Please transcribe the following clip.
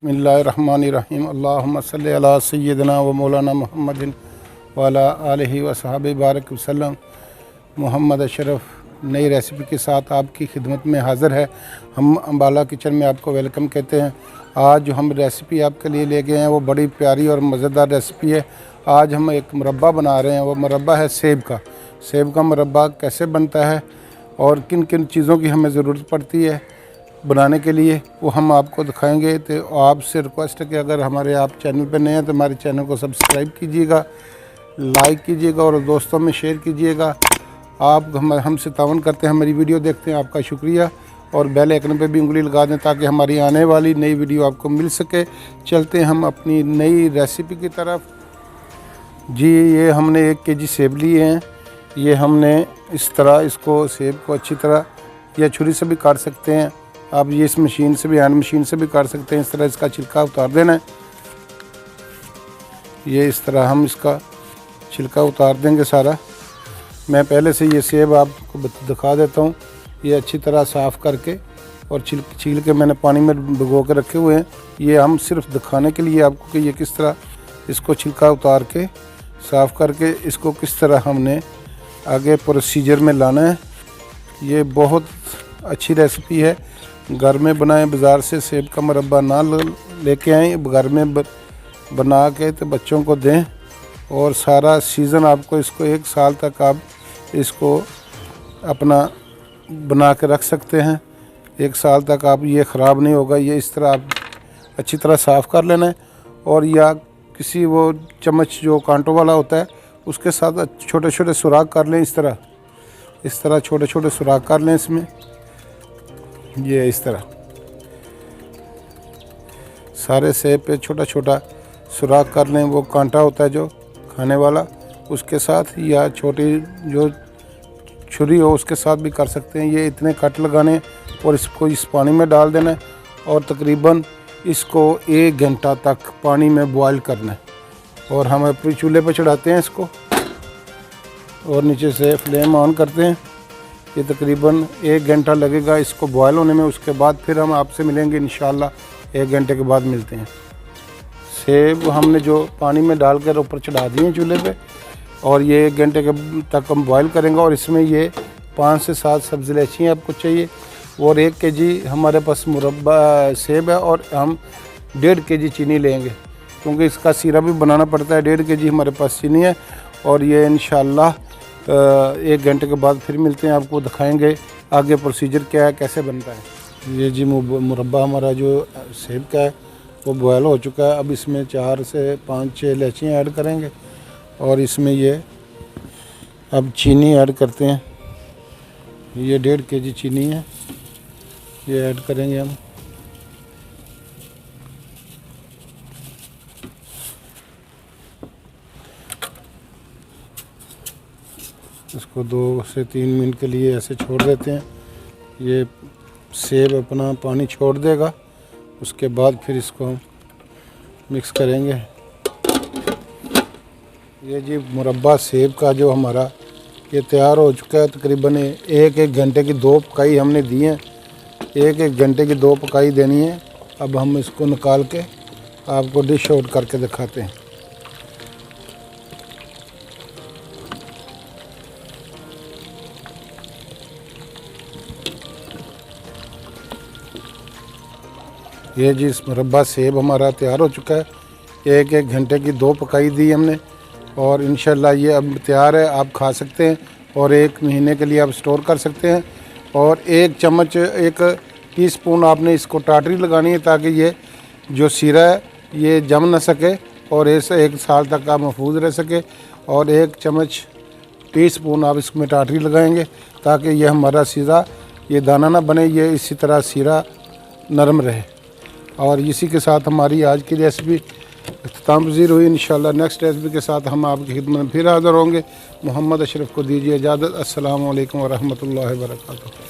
बिस्मिल्लाहिर्रहमानिर्रहीम अल्लाहुम्मा सल्लि अला सय्यिदिना व मौलाना मुहम्मदिन व अला आलिहि व सहाबी बारक वसल्लम। मोहम्मद अशरफ नई रेसिपी के साथ आपकी खिदमत में हाज़िर है। हम अम्बाला किचन में आपको वेलकम कहते हैं। आज जो हम रेसिपी आपके लिए ले गए हैं वो बड़ी प्यारी और मज़ेदार रेसिपी है। आज हम एक मुरब्बा बना रहे हैं। वो मुरब्बा है सेब का। सेब का मुरब्बा कैसे बनता है और किन किन चीज़ों की हमें ज़रूरत पड़ती है बनाने के लिए, वो हम आपको दिखाएंगे। तो आपसे रिक्वेस्ट है कि अगर हमारे आप चैनल पर नए हैं तो हमारे चैनल को सब्सक्राइब कीजिएगा, लाइक कीजिएगा और दोस्तों में शेयर कीजिएगा। आप हमसे तावन करते हैं, हमारी वीडियो देखते हैं, आपका शुक्रिया। और बेल आइकन पे भी उंगली लगा दें ताकि हमारी आने वाली नई वीडियो आपको मिल सके। चलते हैं हम अपनी नई रेसिपी की तरफ। जी, ये हमने 1 केजी सेब लिए हैं। ये हमने इस तरह इसको सेब को अच्छी तरह या छुरी से भी काट सकते हैं आप, ये इस मशीन से भी, हैंड मशीन से भी काट सकते हैं। इस तरह इसका छिलका उतार देना है। ये इस तरह हम इसका छिलका उतार देंगे सारा। मैं पहले से ये सेब आपको दिखा देता हूँ। ये अच्छी तरह साफ़ करके और छील के मैंने पानी में भिगो के रखे हुए हैं। ये हम सिर्फ दिखाने के लिए आपको कि ये किस तरह इसको छिलका उतार के साफ़ करके इसको किस तरह हमने आगे प्रोसीजर में लाना है। ये बहुत अच्छी रेसिपी है। घर में बनाएं, बाज़ार से सेब का मुरब्बा ना लेके आएँ, घर में बना के तो बच्चों को दें। और सारा सीज़न आपको इसको 1 साल तक आप इसको अपना बना के रख सकते हैं। 1 साल तक आप ये ख़राब नहीं होगा। ये इस तरह आप अच्छी तरह साफ़ कर लेना है। और या किसी वो चम्मच जो कांटों वाला होता है उसके साथ छोटे छोटे सुराख कर लें। इस तरह छोटे छोटे सुराख कर लें इसमें। ये इस तरह सारे सेब पे छोटा छोटा सुराख कर लें। वो कांटा होता है जो खाने वाला, उसके साथ या छोटी जो छुरी हो उसके साथ भी कर सकते हैं। ये इतने कट लगाने और इसको इस पानी में डाल देना है और तकरीबन इसको 1 घंटा तक पानी में बॉयल करना है। और हम अपने चूल्हे पे चढ़ाते हैं इसको और नीचे से फ्लेम ऑन करते हैं। ये तकरीबन 1 घंटा लगेगा इसको बॉयल होने में। उसके बाद फिर हम आपसे मिलेंगे इंशाल्लाह। 1 घंटे के बाद मिलते हैं। सेब हमने जो पानी में डाल कर ऊपर चढ़ा दिए हैं चूल्हे पे और ये 1 घंटे के तक हम बॉयल करेंगे। और इसमें ये 5 से 7 सब्ज़ी इलायचियाँ आपको चाहिए। और 1 केजी हमारे पास मुरब्बा सेब है और हम 1.5 केजी चीनी लेंगे क्योंकि इसका सीरा भी बनाना पड़ता है। 1.5 केजी हमारे पास चीनी है। और ये इंशाल्लाह 1 घंटे के बाद फिर मिलते हैं, आपको दिखाएंगे आगे प्रोसीजर क्या है, कैसे बनता है। ये जी मुरब्बा हमारा जो सेब का है वो बॉयल हो चुका है। अब इसमें 4 से 5-6 इलायचियाँ ऐड करेंगे और इसमें ये अब चीनी ऐड करते हैं। ये 1.5 केजी चीनी है, ये ऐड करेंगे हम। इसको 2 से 3 मिनट के लिए ऐसे छोड़ देते हैं। ये सेब अपना पानी छोड़ देगा, उसके बाद फिर इसको हम मिक्स करेंगे। ये जी मुरब्बा सेब का जो हमारा ये तैयार हो चुका है। तकरीबन 1-1 घंटे की 2 पकाई हमने दी है। 1-1 घंटे की 2 पकाई देनी है। अब हम इसको निकाल के आपको डिश आउट करके दिखाते हैं। ये जी इस मुरब्बा सेब हमारा तैयार हो चुका है। 1-1 घंटे की 2 पकाई दी हमने और इंशाल्लाह ये अब तैयार है, आप खा सकते हैं। और 1 महीने के लिए आप स्टोर कर सकते हैं। और 1 चम्मच 1 टीस्पून आपने इसको टाटरी लगानी है ताकि ये जो सीरा है ये जम ना सके और ऐसे 1 साल तक आप महफूज रह सके। और 1 चम्मच टीस्पून आप इसमें टाटरी लगाएंगे ताकि ये हमारा सीरा ये दाना ना बने, ये इसी तरह सीरा नरम रहे। और इसी के साथ हमारी आज की रेसिपी इख्तिताम पज़ीर हुई। इंशाल्लाह नेक्स्ट रेसिपी के साथ हम आपकी खिदमत में फिर हाज़िर होंगे। मोहम्मद अशरफ को दीजिए इजाज़त। अस्सलामु अलैकुम व रहमतुल्लाहि व बरकातुहू।